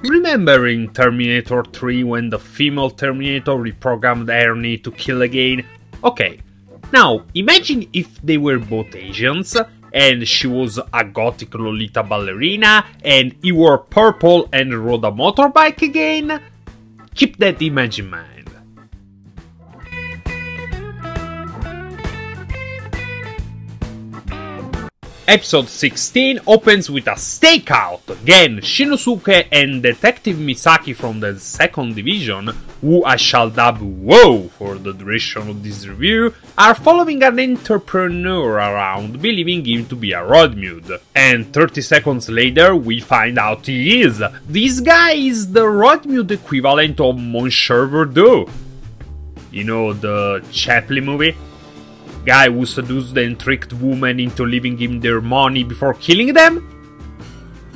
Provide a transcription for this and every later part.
Remember in Terminator 3 when the female Terminator reprogrammed Ernie to kill again? Okay, now imagine if they were both Asians and she was a gothic Lolita ballerina and he wore purple and rode a motorbike again? Keep that image in mind. Episode 16 opens with a stakeout. Again, Shinosuke and Detective Misaki from the 2nd Division, who I shall dub WOW for the duration of this review, are following an entrepreneur around, believing him to be a road mute. And 30 seconds later, we find out he is. This guy is the road mute equivalent of Monsieur Verdeau. You know, the Chaplin movie? Guy who seduced and tricked women into leaving him their money before killing them?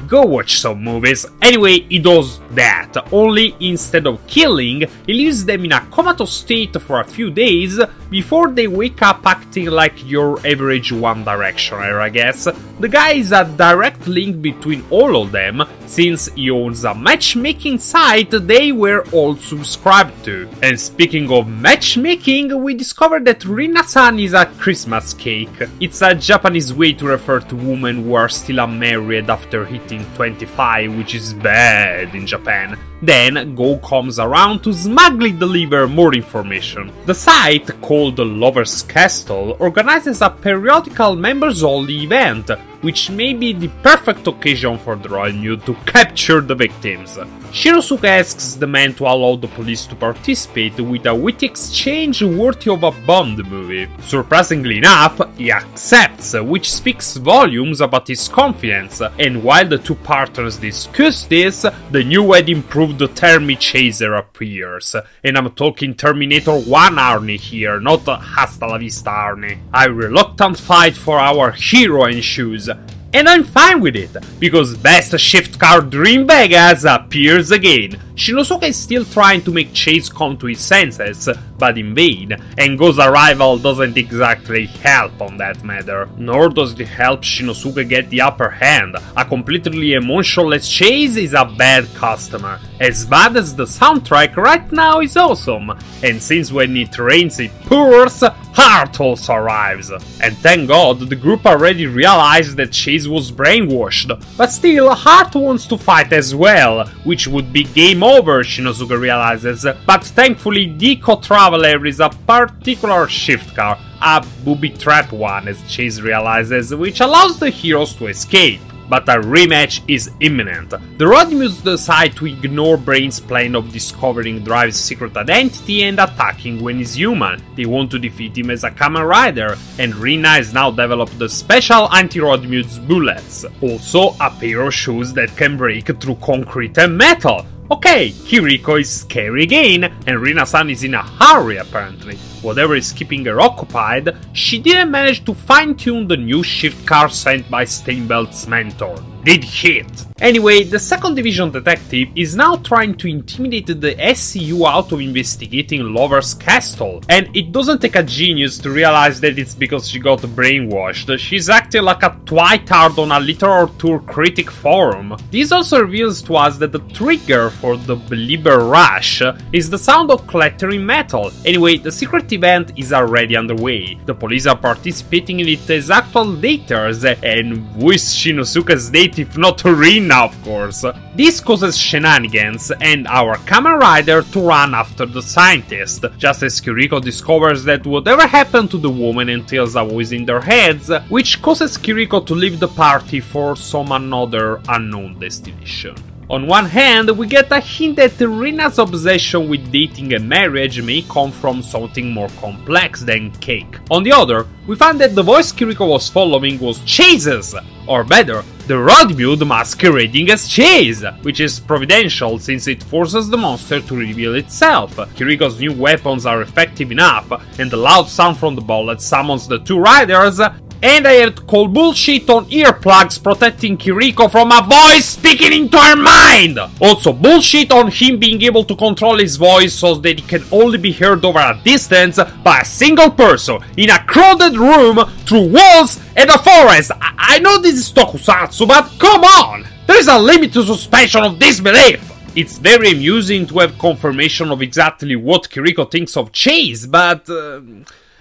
Go watch some movies. Anyway, he does that, only instead of killing, he leaves them in a comatose state for a few days before they wake up acting like your average One Directioner, I guess. The guy is a direct link between all of them, since he owns a matchmaking site they were all subscribed to. And speaking of matchmaking, we discovered that Rina-san is a Christmas cake. It's a Japanese way to refer to women who are still unmarried after hitting 25, which is bad in Japan. Then Go comes around to smugly deliver more information. The site, called Lover's Castle, organizes a periodical members-only event, which may be the perfect occasion for the Royal Mute to capture the victims. Shinosuke asks the man to allow the police to participate with a witty exchange worthy of a Bond movie. Surprisingly enough, he accepts, which speaks volumes about his confidence, and while the two partners discuss this, the new and improved Termi Chaser appears. And I'm talking Terminator 1 Arnie here, not Hasta la Vista Arnie. A reluctant fight for our hero ensues. And I'm fine with it, because Best Shift Car Dream Vegas appears again. Shinosuke is still trying to make Chase come to his senses, but in vain, and Go's arrival doesn't exactly help on that matter. Nor does it help Shinosuke get the upper hand. A completely emotionless Chase is a bad customer. As bad as the soundtrack right now is awesome, and since when it rains it pours, Heart also arrives. And thank God the group already realized that Chase was brainwashed, but still Heart wants to fight as well, which would be game over, Shinosuke realizes, but thankfully Deco Traveler is a particular shift car, a booby trap one as Chase realizes, which allows the heroes to escape. But a rematch is imminent. The Rodmutes decide to ignore Brain's plan of discovering Drive's secret identity and attacking when he's human. They want to defeat him as a Kamen Rider, and Rina has now developed the special anti-Rodmute's bullets. Also, a pair of shoes that can break through concrete and metal. Okay, Kiriko is scary again, and Rina-san is in a hurry apparently. Whatever is keeping her occupied, she didn't manage to fine-tune the new shift car sent by Steinbelt's mentor. Did hit! Anyway, the 2nd Division detective is now trying to intimidate the SCU out of investigating Lover's Castle, and it doesn't take a genius to realize that it's because she got brainwashed. She's acting like a twitard on a literal tour critic forum. This also reveals to us that the trigger for the Bieber rush is the sound of clattering metal. Anyway, the secret event is already underway. The police are participating in it as actual daters, and who is Shinosuke's date if not Rina, of course. This causes shenanigans and our Kamen Rider to run after the scientist, just as Kiriko discovers that whatever happened to the woman entails a voice in their heads, which causes Kiriko to leave the party for some another unknown destination. On one hand, we get a hint that Rina's obsession with dating and marriage may come from something more complex than cake. On the other, we find that the voice Kiriko was following was Chase's, or better, the Rodmude masquerading as Chase, which is providential since it forces the monster to reveal itself. Kiriko's new weapons are effective enough, and the loud sound from the bullet summons the two riders, and I have to call bullshit on earplugs protecting Kiriko from a voice speaking into her mind! Also bullshit on him being able to control his voice so that he can only be heard over a distance by a single person in a crowded room through walls and a forest. I know this is tokusatsu, but come on! There is a limit to suspension of disbelief! It's very amusing to have confirmation of exactly what Kiriko thinks of Chase, but...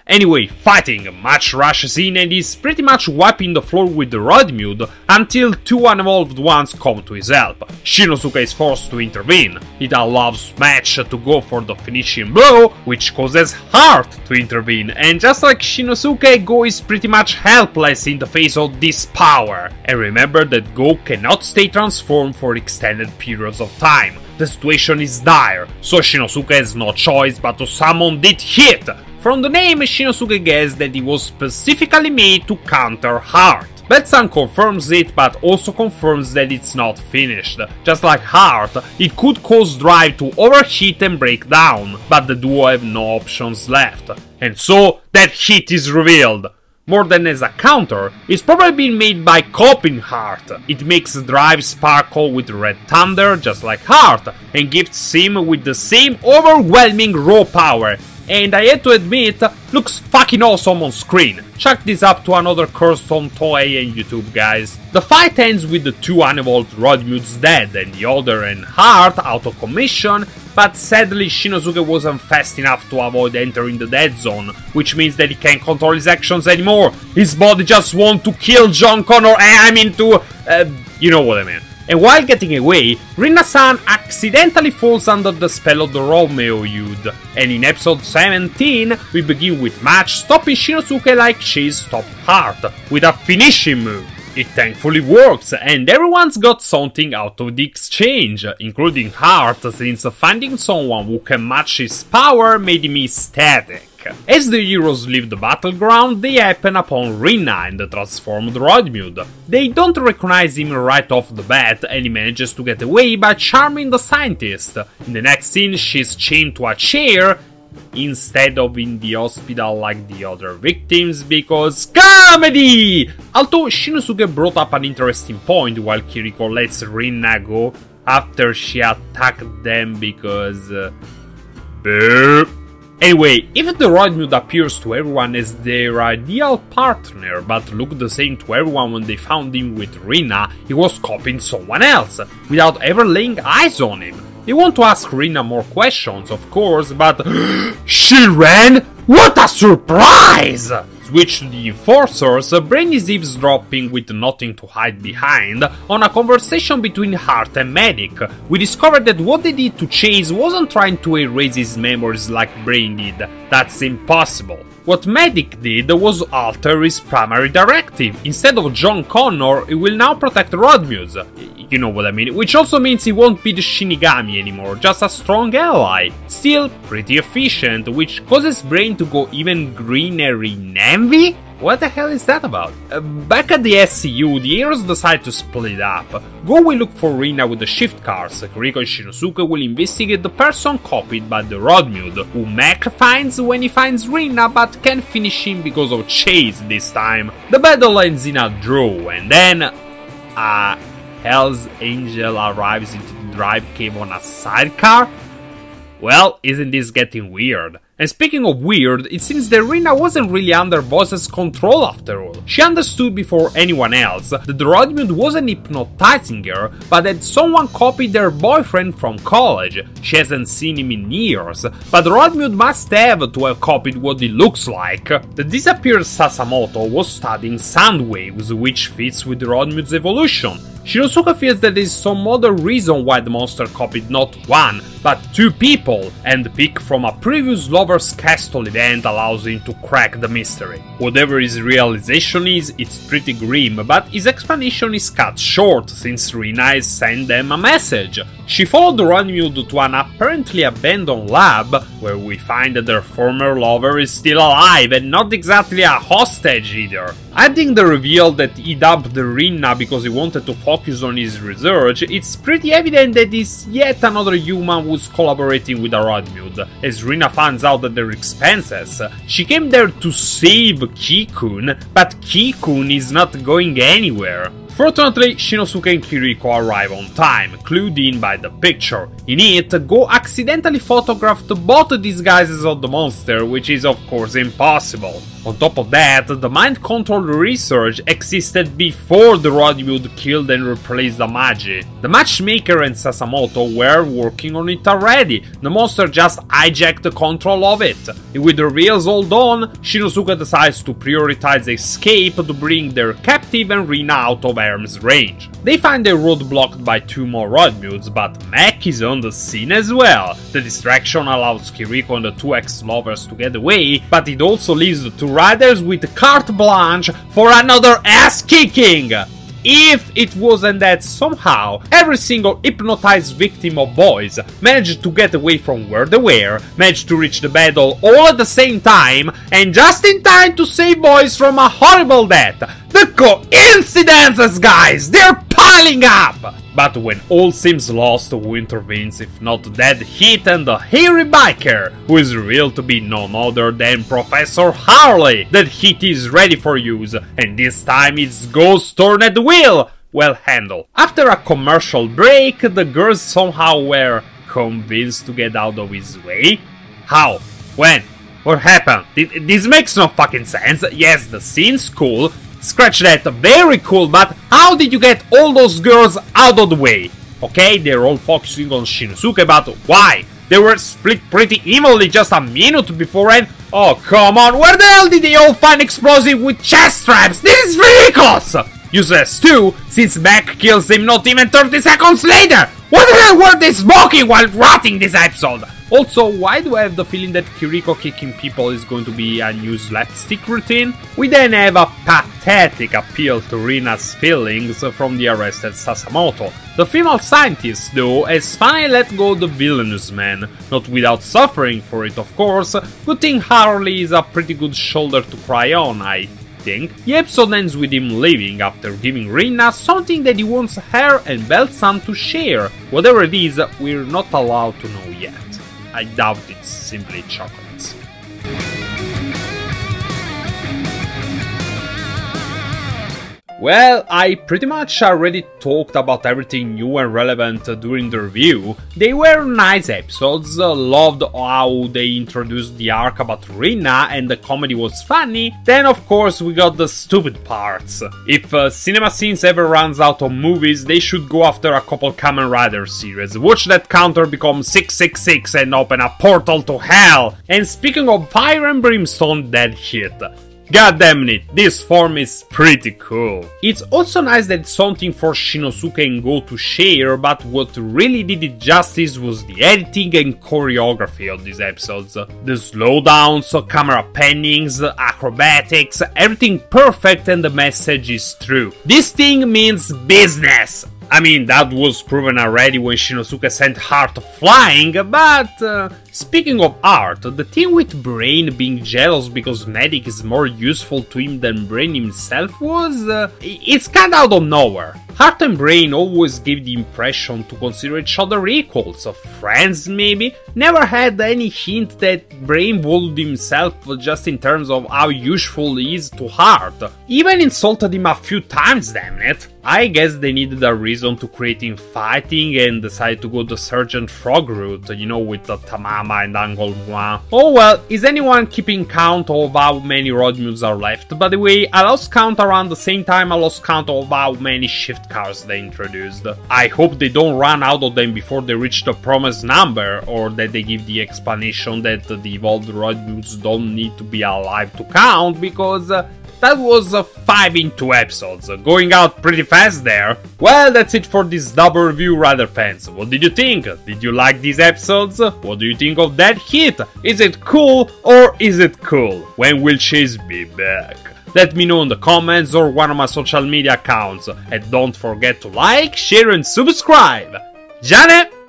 Anyway, fighting, Match rushes in and is pretty much wiping the floor with the Rodmude until two unevolved ones come to his help. Shinosuke is forced to intervene. It allows Match to go for the finishing blow, which causes Heart to intervene, and just like Shinosuke, Go is pretty much helpless in the face of this power. And remember that Go cannot stay transformed for extended periods of time. The situation is dire, so Shinosuke has no choice but to summon this hit. From the name, Shinosuke guessed that it was specifically made to counter Heart. Bad-san confirms it, but also confirms that it's not finished. Just like Heart, it could cause Drive to overheat and break down, but the duo have no options left. And so, that hit is revealed. More than as a counter, it's probably been made by copying Heart. It makes Drive sparkle with red thunder, just like Heart, and gifts him with the same overwhelming raw power. And I had to admit, looks fucking awesome on screen. Chuck this up to another curse on Toei and YouTube, guys. The fight ends with the two unevolved Rodmudes dead and the other and Heart out of commission, but sadly Shinosuke wasn't fast enough to avoid entering the dead zone, which means that he can't control his actions anymore. His body just wants to kill John Connor, you know what I mean. And while getting away, Rina-san accidentally falls under the spell of the Romeo Youth, and in episode 17 we begin with Match stopping Shinosuke like Chase stopped Heart, with a finishing move. It thankfully works, and everyone's got something out of the exchange, including Heart, since finding someone who can match his power made him ecstatic. As the heroes leave the battleground, they happen upon Rina and the transformed Rodmude. They don't recognize him right off the bat, and he manages to get away by charming the scientist. In the next scene, she's chained to a chair instead of in the hospital like the other victims, because comedy! Although Shinosuke brought up an interesting point while Kiriko lets Rina go after she attacked them because... Anyway, if the Rodmude appears to everyone as their ideal partner but looked the same to everyone when they found him with Rina, he was copying someone else, without ever laying eyes on him. They want to ask Rina more questions, of course, but she ran? What a surprise! Switch to the Enforcers, Brain is eavesdropping with nothing to hide behind on a conversation between Heart and Medic. We discovered that what they did to Chase wasn't trying to erase his memories like Brain did. That's impossible. What Medic did was alter his primary directive. Instead of John Connor, he will now protect Rodmude. You know what I mean, which also means he won't be the Shinigami anymore, just a strong ally. Still pretty efficient, which causes Brain to go even greener in envy? What the hell is that about? Back at the SCU, the heroes decide to split up. Go will look for Rina with the shift cars, Kiriko and Shinosuke will investigate the person copied by the Rodmude, who Mac finds when he finds Rina but can't finish him because of Chase this time. The battle ends in a draw, and then... Hell's Angel arrives into the Drive cave on a sidecar? Well, isn't this getting weird? And speaking of weird, it seems that Rina wasn't really under Boss's control after all. She understood before anyone else that the Rodmude wasn't hypnotizing her, but that someone copied their boyfriend from college. She hasn't seen him in years, but the Rodmude must have to have copied what he looks like. The disappeared Sasamoto was studying sound waves, which fits with the Rodmude's evolution. Shinosuke feels that there is some other reason why the monster copied not one, but two people, and pick from a previous Lover's Castle event allows him to crack the mystery. Whatever his realization is, it's pretty grim, but his explanation is cut short since Rina has sent them a message. She followed Rodmud to an apparently abandoned lab, where we find that their former lover is still alive and not exactly a hostage either. Adding the reveal that he dumped Rina because he wanted to focus on his research, it's pretty evident that he's yet another human who's collaborating with Rodmud. As Rina finds out that their expenses, she came there to save Kikun, but Kikun is not going anywhere. Fortunately, Shinosuke and Kiriko arrive on time, clued in by the picture. In it, Go accidentally photographed both disguises of the monster, which is of course impossible. On top of that, the mind control research existed before the Rodmud killed and replaced the Magi. The matchmaker and Sasamoto were working on it already, the monster just hijacked the control of it. With the reveals all done, Shinosuke decides to prioritize escape to bring their captive and Rina out of arm's range. They find their road blocked by two more Rodmuds, but Mac is on the scene as well. The distraction allows Kiriko and the two ex-lovers to get away, but it also leaves the two riders with carte blanche for another ass-kicking! If it wasn't that somehow every single hypnotized victim of boys managed to get away from where they were, managed to reach the battle all at the same time, and just in time to save boys from a horrible death. The coincidences, guys! They're piling up! But when all seems lost, who intervenes if not Dead Heat and the hairy biker, who is revealed to be none other than Professor Harley. Dead Heat is ready for use, and this time it's Ghost turn at will. Well handled. After a commercial break, the girls somehow were convinced to get out of his way. How? When? What happened? This makes no fucking sense. Yes, the scene's cool. Scratch that, very cool, but how did you get all those girls out of the way? Okay, they're all focusing on Shinosuke, but why? They were split pretty evenly just a minute before and... Oh, come on, where the hell did they all find explosive with chest straps? This is ridiculous! Useless too, since Mac kills him not even 30 seconds later! What the hell were they smoking while writing this episode? Also, why do I have the feeling that Kiriko kicking people is going to be a new slapstick routine? We then have a pathetic appeal to Rina's feelings from the arrested Sasamoto. The female scientist, though, has finally let go of the villainous man, not without suffering for it of course. Good thing Harley is a pretty good shoulder to cry on, I think. The episode ends with him leaving after giving Rina something that he wants her and Belt-san to share. Whatever it is, we're not allowed to know yet. I doubt it's simply chocolates. Well, I pretty much already talked about everything new and relevant during the review. They were nice episodes, loved how they introduced the arc about Rina and the comedy was funny. Then of course we got the stupid parts. If Cinema Sins ever runs out of movies, they should go after a couple Kamen Rider series. Watch that counter become 666 and open a portal to hell! And speaking of fire and brimstone, that hit. God damn it, this form is pretty cool. It's also nice that it's something for Shinosuke and Go to share, but what really did it justice was the editing and choreography of these episodes. The slowdowns, camera pannings, acrobatics, everything perfect and the message is true. This thing means business! I mean, that was proven already when Shinosuke sent Heart flying, but speaking of Art, the thing with Brain being jealous because Medic is more useful to him than Brain himself was... it's kinda out of nowhere. Heart and Brain always gave the impression to consider each other equals, friends maybe, never had any hint that Brain valued himself just in terms of how useful he is to Heart. Even insulted him a few times, damn it. I guess they needed a reason to create him fighting and decided to go the Sergeant Frog route, you know, with the Tamama and Angle Moi. Oh well, is anyone keeping count of how many Rodmuds are left? By the way, I lost count around the same time I lost count of how many shift cars they introduced. I hope they don't run out of them before they reach the promised number, or that they give the explanation that the evolved Rodmuds don't need to be alive to count, because That was 5 in 2 episodes, going out pretty fast there. Well, that's it for this double review, Rider fans. What did you think? Did you like these episodes? What do you think of that hit? Is it cool or is it cool? When will Chase be back? Let me know in the comments or one of my social media accounts. And don't forget to like, share and subscribe. Già ne!